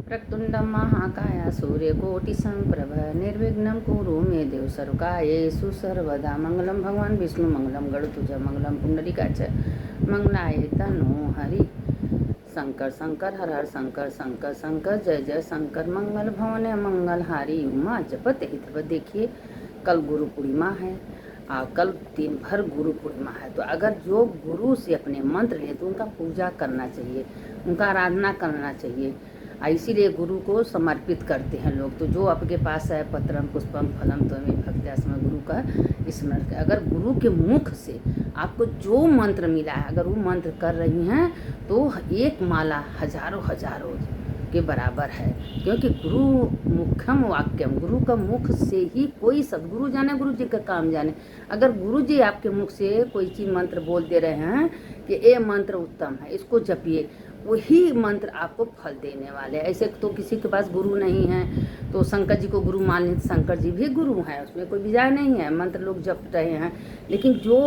प्रक्तुण्डं महाकाय सूर्यकोटिसम्प्रभ निर्विघ्नं कुरु मे देव सर्वकार्येषु सर्वदा मंगलम भगवान विष्णु मंगलम गरुत्तुज मंगलम पुंडरीकाच मंगलाय तनो हरि शंकर शंकर हर हर शंकर शंकर शंकर जय जय शंकर मंगल भवन मंगल हारी उमा जपत हित। देखिए कल गुरु पूर्णिमा है कल दिन भर गुरु पूर्णिमा है, तो अगर जो गुरु से अपने मंत्र ले तो उनका पूजा करना चाहिए, उनका आराधना करना चाहिए। इसीलिए गुरु को समर्पित करते हैं लोग। तो जो आपके पास है पत्रम पुष्पम फलम त्वमेव भक्त्या स्म गुरु का स्मरण करें। अगर गुरु के मुख से आपको जो मंत्र मिला है, अगर वो मंत्र कर रही हैं तो एक माला हजारों हजारों के बराबर है, क्योंकि गुरु मुखम वाक्यम, गुरु का मुख से ही कोई सदगुरु जाने, गुरु जी का काम जाने। अगर गुरु जी आपके मुख से कोई चीज़ मंत्र बोल दे रहे हैं कि ये मंत्र उत्तम है, इसको जपिए, वही मंत्र आपको फल देने वाले हैं। ऐसे तो किसी के पास गुरु नहीं है तो शंकर जी को गुरु मान लें, शंकर जी भी गुरु हैं, उसमें कोई विजय नहीं है, मंत्र लोग जप रहे हैं। लेकिन जो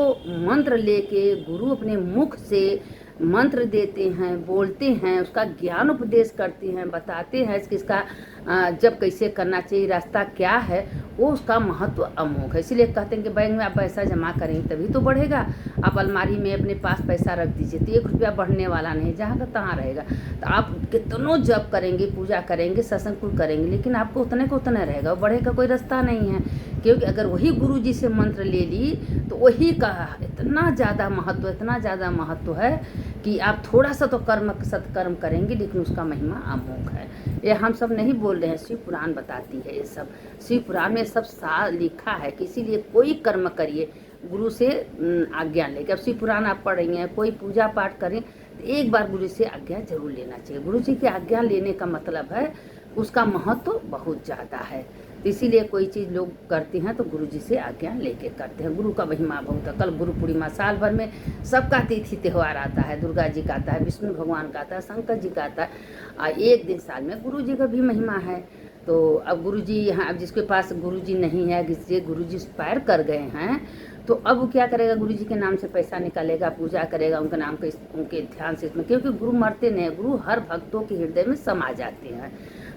मंत्र लेके गुरु अपने मुख से मंत्र देते हैं, बोलते हैं, उसका ज्ञान उपदेश करते हैं, बताते हैं इसका जब कैसे करना चाहिए, रास्ता क्या है, वो उसका महत्व अमोघ है। इसीलिए कहते हैं कि बैंक में आप पैसा जमा करेंगे तभी तो बढ़ेगा। आप अलमारी में अपने पास पैसा रख दीजिए तो 1 रुपया बढ़ने वाला नहीं, जहाँ का तहाँ रहेगा। तो आप कितनों जप करेंगे, पूजा करेंगे, सत्संग करेंगे, लेकिन आपको उतने को उतना रहेगा, बढ़े का कोई रास्ता नहीं है। क्योंकि अगर वही गुरु जी से मंत्र ले ली तो वही का इतना ज़्यादा महत्व, इतना ज़्यादा महत्व है कि आप थोड़ा सा तो सत्कर्म करेंगे, लेकिन उसका महिमा अमोघ है। ये हम सब नहीं बोल रहे हैं, शिव पुराण बताती है। ये सब शिव पुराण में सब लिखा है कि इसीलिए कोई कर्म करिए गुरु से आज्ञा लेकर। अब शिव पुराण आप पढ़ रही हैं, कोई पूजा पाठ करें तो एक बार गुरु से आज्ञा जरूर लेना चाहिए। गुरु जी की आज्ञा लेने का मतलब है उसका महत्व बहुत ज़्यादा है। तो इसीलिए कोई चीज़ लोग करते हैं तो गुरु जी से आज्ञा लेके करते हैं। गुरु का महिमा बहुत है। कल गुरु पूर्णिमा, साल भर में सबका तिथि त्यौहार आता है, दुर्गा जी का आता है, विष्णु भगवान का आता है, शंकर जी का आता है, एक दिन साल में गुरु जी का भी महिमा है। तो अब गुरु जी यहाँ, अब जिसके पास गुरु जी नहीं है, जिससे गुरु जी एक्सपायर कर गए हैं, तो अब वो क्या करेगा, गुरु जी के नाम से पैसा निकालेगा, पूजा करेगा उनके नाम के, उनके ध्यान से, इसमें क्योंकि गुरु मरते नहीं, गुरु हर भक्तों के हृदय में समा जाते हैं।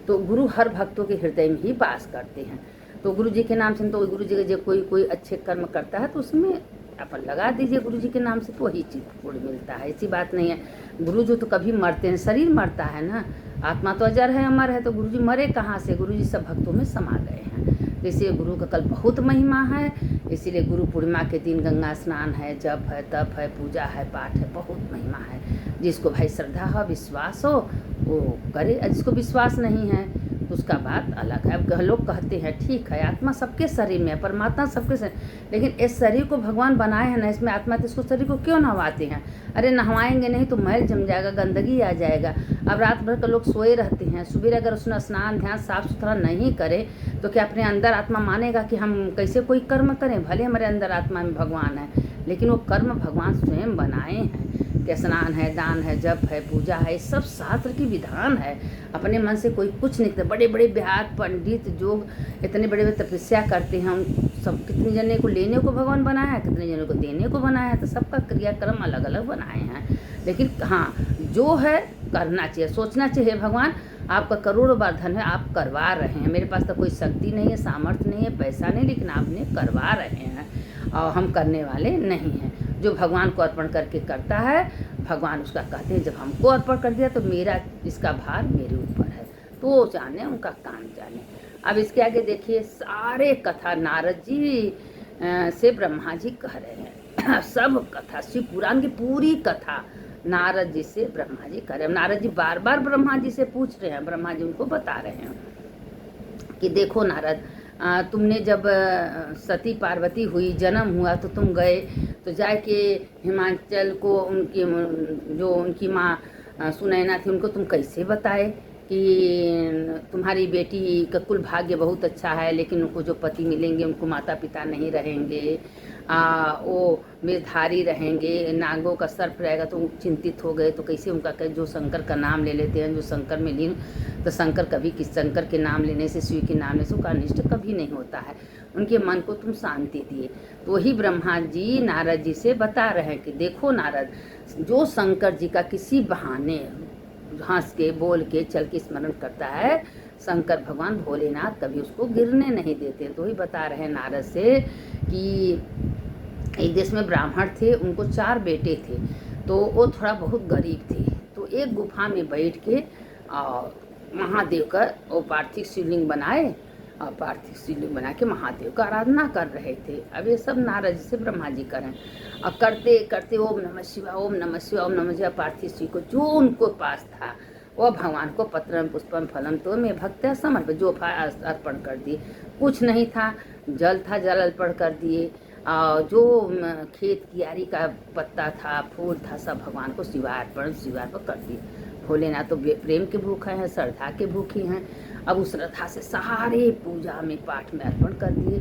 तो गुरु हर भक्तों के हृदय में ही वास करते हैं। तो गुरु जी के नाम से, तो गुरु जी का जब कोई अच्छे कर्म करता है तो उसमें अपन लगा दीजिए गुरु जी के नाम से, तो वही चीज़ पूर्ण मिलता है। ऐसी बात नहीं है। गुरु जी तो कभी मरते हैं, शरीर मरता है ना, आत्मा तो अजर है, अमर है। तो गुरु जी मरे कहाँ से, गुरु जी सब भक्तों में समा गए हैं। तो इसलिए गुरु का कल बहुत महिमा है। इसीलिए गुरु पूर्णिमा के दिन गंगा स्नान है, जप है, तप है, पूजा है, पाठ है, बहुत महिमा है। जिसको भाई श्रद्धा हो, विश्वास हो, वो करे। जिसको विश्वास नहीं है तो उसका बात अलग है। अब लोग कहते हैं ठीक है, आत्मा सबके शरीर में है, परमात्मा सबके शरीर, लेकिन इस शरीर को भगवान बनाए हैं ना, इसमें आत्मा, तो इसको शरीर को क्यों नहवाते हैं? अरे नहवाएंगे नहीं तो मैल जम जाएगा, गंदगी आ जाएगा। अब रात भर के लोग सोए रहते हैं, सुबह अगर उसने स्नान ध्यान साफ सुथरा नहीं करे तो क्या अपने अंदर आत्मा मानेगा कि हम कैसे कोई कर्म करें? भले हमारे अंदर आत्मा में भगवान है, लेकिन वो कर्म भगवान स्वयं बनाए हैं कि स्नान है, दान है, जप है, पूजा है, सब शास्त्र की विधान है। अपने मन से कोई कुछ नहीं करता। बड़े बड़े बिहार पंडित जो इतने बड़े बड़े तपस्या करते हैं, उन सब कितने जने को लेने को भगवान बनाया है, कितने जने को देने को बनाया है, तो सबका क्रियाक्रम अलग अलग बनाए हैं। लेकिन हाँ, जो है करना चाहिए, सोचना चाहिए भगवान आपका करोड़ों बार धन है, आप करवा रहे हैं, मेरे पास तो कोई शक्ति नहीं है, सामर्थ्य नहीं है, पैसा नहीं, लेकिन आपने करवा रहे हैं और हम करने वाले नहीं हैं। जो भगवान को अर्पण करके करता है, भगवान उसका कहते हैं जब हमको अर्पण कर दिया तो मेरा इसका भार मेरे ऊपर है, तो वो जाने, उनका काम जाने। अब इसके आगे देखिए, सारे कथा नारद जी से ब्रह्मा जी कह रहे हैं। सब कथा, शिव पुराण की पूरी कथा नारद जी से ब्रह्मा जी कह रहे हैं। नारद जी बार बार ब्रह्मा जी से पूछ रहे हैं, ब्रह्मा जी उनको बता रहे हैं कि देखो नारद, तुमने जब सती पार्वती हुई, जन्म हुआ, तो तुम गए तो जाके हिमाचल को उनकी जो उनकी माँ सुनैना थी, उनको तुम कैसे बताए कि तुम्हारी बेटी का कुल भाग्य बहुत अच्छा है, लेकिन उनको जो पति मिलेंगे उनको माता पिता नहीं रहेंगे, वो मेधारी रहेंगे, नागों का सर्प रहेगा, तो चिंतित हो गए। तो कैसे उनका जो शंकर का नाम ले लेते हैं, जो शंकर में लीन, तो शंकर कभी किस शंकर के नाम लेने से, शिव के नाम लेने से उनका अनिष्ट कभी नहीं होता है। उनके मन को तुम शांति दिए। तो वही ब्रह्मा जी नारद जी से बता रहे हैं कि देखो नारद, जो शंकर जी का किसी बहाने हंस के बोल के चल के स्मरण करता है, शंकर भगवान भोलेनाथ कभी उसको गिरने नहीं देते। तो ही बता रहे हैं नारद से कि एक देश में ब्राह्मण थे, उनको 4 बेटे थे, तो वो थोड़ा बहुत गरीब थे। तो एक गुफा में बैठ के महादेव का वो पार्थिव शिवलिंग बनाए, और पार्थिव शिवलिंग बना के महादेव का आराधना कर रहे थे। अब ये सब नारद जी से ब्रह्मा जी करें, और करते करते ओम नमः शिवाय, ओम नमः शिवाय, ओम नमः शिवाय, पार्थिव शिव को जो उनको पास था वह भगवान को पत्रम पुष्पम फलम तो में भक्त्या समर्पित जो अर्पण कर दिए। कुछ नहीं था, जल था, जल अर्पण कर दिए, और जो खेत कियारी का पत्ता था, फूल था, सब भगवान को शिवार्पण कर दिए। भोलेनाथ तो प्रेम के भूखे हैं, श्रद्धा के भूखी हैं। अब उस श्रद्धा से सारे पूजा में पाठ में अर्पण कर दिए।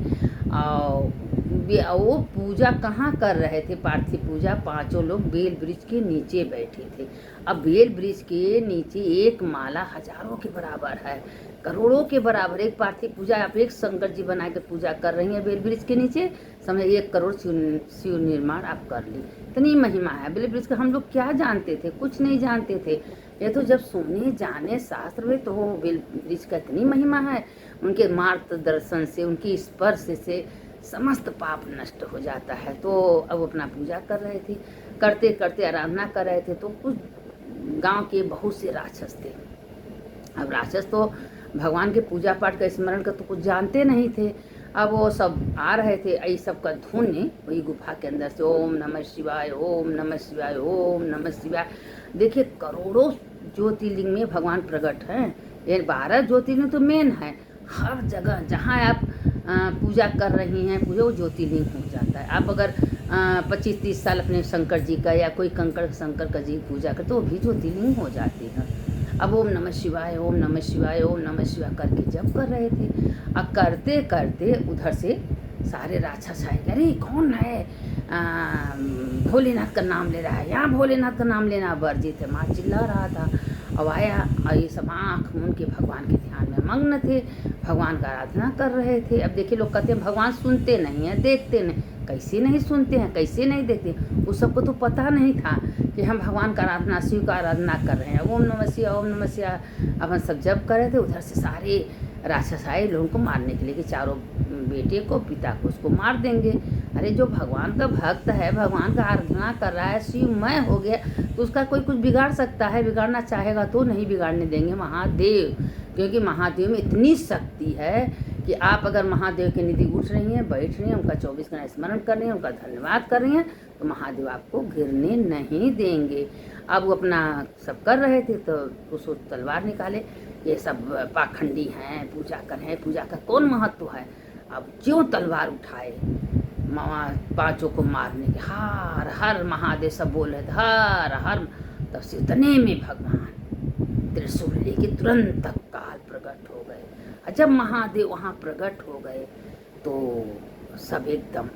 और वो पूजा कहाँ कर रहे थे? पार्थिव पूजा 5 लोग बेल वृक्ष के नीचे बैठे थे। अब बेल वृक्ष के नीचे एक माला हजारों के बराबर है, करोड़ों के बराबर एक पार्थिव पूजा। आप एक शंकर जी बना के पूजा कर रही हैं बेल वृक्ष के नीचे, समझ 1 करोड़ शिव निर्माण आप कर ली। इतनी महिमा है बेल वृक्ष का। हम लोग क्या जानते थे? कुछ नहीं जानते थे। ये तो जब सुने जाने शास्त्र में तो बेल वृक्ष का इतनी महिमा है। उनके मार्गदर्शन से, उनकी स्पर्श से समस्त पाप नष्ट हो जाता है। तो अब अपना पूजा कर रहे थे, करते करते आराधना कर रहे थे। तो कुछ गांव के बहुत से राक्षस थे। अब राक्षस तो भगवान के पूजा पाठ का स्मरण का तो कुछ जानते नहीं थे। अब वो सब आ रहे थे, यही सब का धुन वही गुफा के अंदर से ओम नमः शिवाय, ओम नमः शिवाय, ओम नमः शिवाय। देखिए करोड़ों ज्योतिर्लिंग में भगवान प्रकट हैं। ये 12 ज्योतिर्लिंग तो मेन है। हर जगह जहाँ आप पूजा कर रही हैं, पूजा वो ज्योतिर्लिंग हो जाता है। आप अगर 25-30 साल अपने शंकर जी का या कोई शंकर का जी पूजा करते तो वो भी ज्योतिर्लिंग हो जाती है। अब ओम नमः शिवाय, ओम नमः शिवाय, ओम नमः शिवाय करके जप कर रहे थे। अब करते करते उधर से सारे राक्षस आए, अरे कौन है भोलेनाथ का नाम ले रहा है, यहाँ भोलेनाथ का नाम लेना वर्जित है। माँ चिल्ला रहा था। अब आया और ये सब आँख मूंद के भगवान के ध्यान में मग्न थे, भगवान का आराधना कर रहे थे। अब देखिए लोग कहते हैं भगवान सुनते नहीं हैं, देखते नहीं। कैसे नहीं सुनते हैं, कैसे नहीं देखते? उस सबको तो पता नहीं था कि हम भगवान का आराधना, शिव का आराधना कर रहे हैं। ओम नमः शिवाय, ओम नमः शिवाय अपन सब जप कर रहे थे। उधर से सारे राक्षस आए लोगों को मारने के लिए कि चारों बेटे को, पिता को उसको मार देंगे। अरे जो भगवान का भक्त है, भगवान का आराधना कर रहा है, शिवमय हो गया, तो उसका कोई कुछ बिगाड़ सकता है? बिगाड़ना चाहेगा तो नहीं बिगाड़ने देंगे महादेव, क्योंकि महादेव में इतनी शक्ति है कि आप अगर महादेव के निधि उठ रही हैं, बैठ रही हैं, उनका 24 घंटा स्मरण कर रही हैं, उनका धन्यवाद कर रही हैं, तो महादेव आपको गिरने नहीं देंगे। अब वो अपना सब कर रहे थे तो उसको तलवार निकाले। ये सब पाखंडी हैं, पूजा कर रहे हैं, पूजा का कौन महत्व है? अब क्यों तलवार उठाए 5 को मारने के, हर हर महादेव सब बोल रहे थे, हर हर। तब से उतने में भगवान त्रिशूल लेके तुरंत तत्काल प्रकट हो गए। और जब महादेव वहाँ प्रकट हो गए तो सब एकदम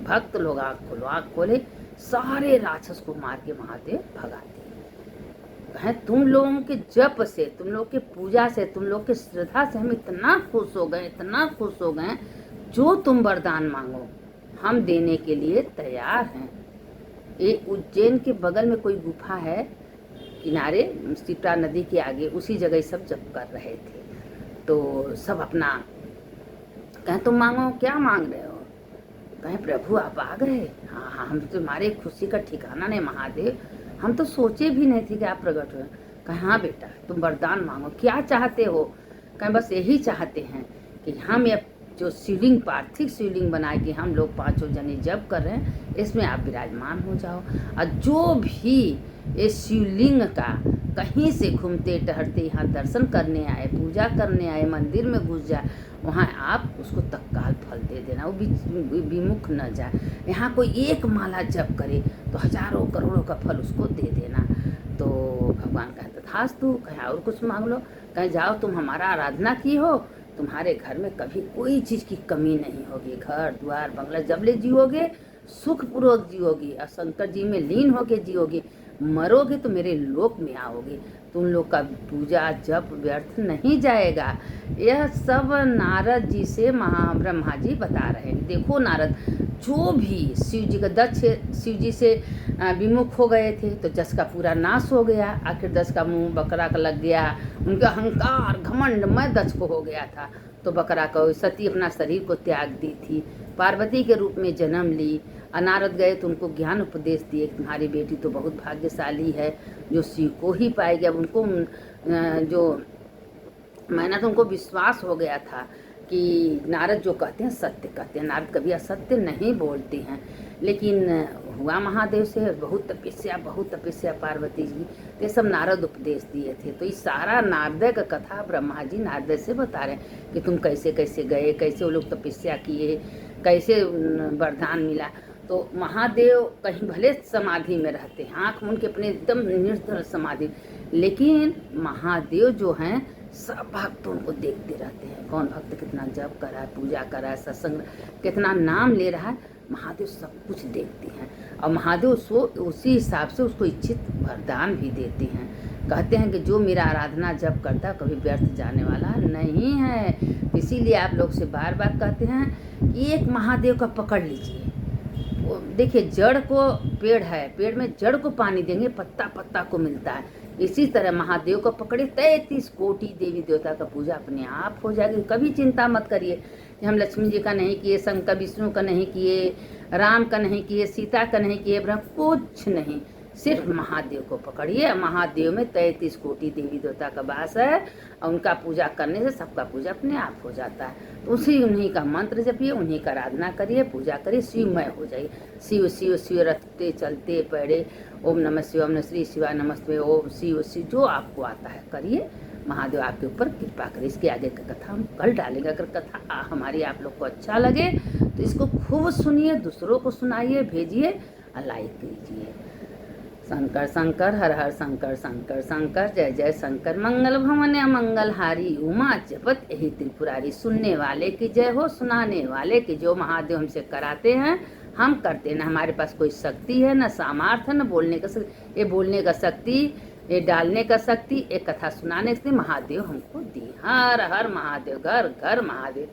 भक्त लोग आँख खोले, सारे राक्षस को मार के महादेव भगाते हैं। तुम लोगों के जप से, तुम लोग के पूजा से, तुम लोग के श्रद्धा से हम इतना खुश हो गए, इतना खुश हो गए। जो तुम वरदान मांगो हम देने के लिए तैयार हैं। ये उज्जैन के बगल में कोई गुफा है, किनारे सिप्रा नदी के आगे, उसी जगह सब जप कर रहे थे। तो सब अपना कहें तुम मांगो, क्या मांग रहे हो? कहें प्रभु आप आ गए। हाँ हाँ, हम तुम्हारे खुशी का ठिकाना नहीं महादेव, हम तो सोचे भी नहीं थे कि आप प्रकट हुए। कहें हाँ बेटा तुम वरदान मांगो, क्या चाहते हो? कहें बस यही चाहते हैं कि हम ये जो शिवलिंग, पार्थिव शिवलिंग बना के हम लोग 5 जने जप कर रहे हैं, इसमें आप विराजमान हो जाओ। और जो भी इस शिवलिंग का कहीं से घूमते टहलते यहाँ दर्शन करने आए, पूजा करने आए, मंदिर में घुस जाए, वहाँ आप उसको तत्काल फल दे देना, वो विमुख न जाए। यहाँ कोई एक माला जप करे तो हजारों करोड़ों का फल उसको दे देना। तो भगवान कहते तथास्तु। कहीं और कुछ मांग लो, कहीं जाओ तुम हमारा आराधना की हो, तुम्हारे घर में कभी कोई चीज़ की कमी नहीं होगी। घर द्वार बंगला जबले जियोगे सुखपूर्वक जियोगी, और शंकर जी में लीन होके जियोगी। मरोगे तो मेरे लोक में आओगे। तो उन लोग का पूजा जप व्यर्थ नहीं जाएगा। यह सब नारद जी से ब्रह्मा जी बता रहे हैं। देखो नारद, जो भी शिव जी का दक्ष शिव जी से विमुख हो गए थे तो जस का पूरा नाश हो गया। आखिर दक्ष का मुंह बकरा का लग गया, उनका अहंकार घमंड मैं दक्ष को हो गया था, तो बकरा को सती अपना शरीर को त्याग दी थी, पार्वती के रूप में जन्म ली। नारद गए तो उनको ज्ञान उपदेश दिए, तुम्हारी बेटी तो बहुत भाग्यशाली है जो शिव को ही पाएगी। अब उनको जो मैंने तो उनको विश्वास हो गया था कि नारद जो कहते हैं सत्य कहते हैं, नारद कभी असत्य नहीं बोलते हैं। लेकिन हुआ महादेव से बहुत तपस्या पार्वती जी, तो सब नारद उपदेश दिए थे। तो इस सारा नारद का कथा ब्रह्मा जी नारद से बता रहे हैं कि तुम कैसे कैसे गए, कैसे वो लोग तपस्या किए, कैसे वरदान मिला। तो महादेव कहीं भले समाधि में रहते हैं, आँख मूंद के अपने एकदम निर्जल समाधि, लेकिन महादेव जो हैं सब भक्त उनको देखते रहते हैं। कौन भक्त कितना जप कर रहा है, पूजा कर रहा है, सत्संग कितना नाम ले रहा है, महादेव सब कुछ देखते हैं। और महादेव उसी हिसाब से उसको इच्छित वरदान भी देते हैं। कहते हैं कि जो मेरा आराधना जप करता है कभी व्यर्थ जाने वाला नहीं है। इसीलिए आप लोग से बार बार कहते हैं कि एक महादेव का पकड़ लीजिए। देखिए, जड़ को पेड़ है, पेड़ में जड़ को पानी देंगे, पत्ता पत्ता को मिलता है। इसी तरह महादेव को पकड़े 33 कोटि देवी देवता का पूजा अपने आप हो जाएगी। कभी चिंता मत करिए कि हम लक्ष्मी जी का नहीं किए, शंकर विष्णु का नहीं किए, राम का नहीं किए, सीता का नहीं किए, ब्रह्म कुछ नहीं, सिर्फ महादेव को पकड़िए। महादेव में 33 कोटि देवी देवता का वास है और उनका पूजा करने से सबका पूजा अपने आप हो जाता है। तो उन्हीं का मंत्र जपिए, उन्हीं का आराधना करिए, पूजा करिए, शिवमय हो जाइए। शिव शिव शिव रखते चलते पैरे, ओम नमः शिवाय, नमः श्री शिवाय नमस्ते, ओम शिव शिव, जो आपको आता है करिए। महादेव आपके ऊपर कृपा करे। इसके आगे का कथा हम कल डालेंगे। अगर कथा हमारी आप लोग को अच्छा लगे तो इसको खूब सुनिए, दूसरों को सुनाइए, भेजिए और लाइक कीजिए। शंकर शंकर हर हर शंकर शंकर शंकर, जय जय शंकर। मंगल भवन मंगलहारी, उमा जपत यही त्रिपुरारी। सुनने वाले की जय हो, सुनाने वाले की। जो महादेव हमसे कराते हैं हम करते ना। हमारे पास कोई शक्ति है ना सामर्थ्य, न बोलने का शक्ति, ये बोलने का शक्ति, ये डालने का शक्ति, एक कथा सुनाने की महादेव हमको दी। हर हर महादेव, घर घर महादेव।